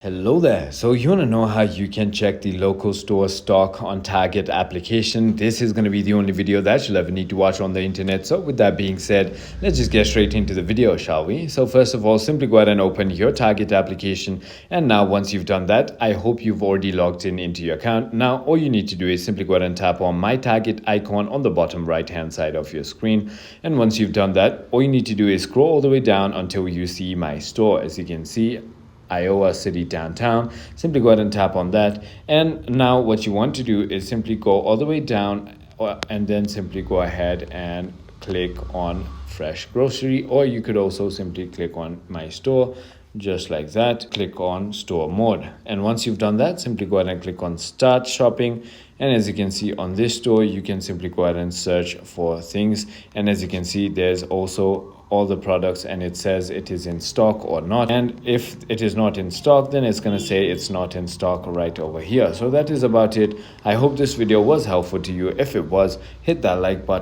Hello there. So you want to know how you can check the local store stock on Target application? This is going to be the only video that you'll ever need to watch on the internet. So with that being said, let's just get straight into the video, shall we? So first of all, simply go ahead and open your Target application. And now once you've done that, I hope you've already logged in into your account. Now all you need to do is simply go ahead and tap on My Target icon on the bottom right hand side of your screen. And once you've done that, all you need to do is scroll all the way down until you see My Store. As you can see, Iowa City downtown. Simply go ahead and tap on that. And now what you want to do is simply go all the way down and then simply go ahead and click on Fresh Grocery, or you could also simply click on My Store. Just like that, click on store mode. And once you've done that, simply go ahead and click on start shopping. And as you can see on this store, you can simply go ahead and search for things. And as you can see, there's also all the products and it says it is in stock or not. And if it is not in stock, then it's going to say it's not in stock right over here. So that is about it. I hope this video was helpful to you. If it was, hit that like button.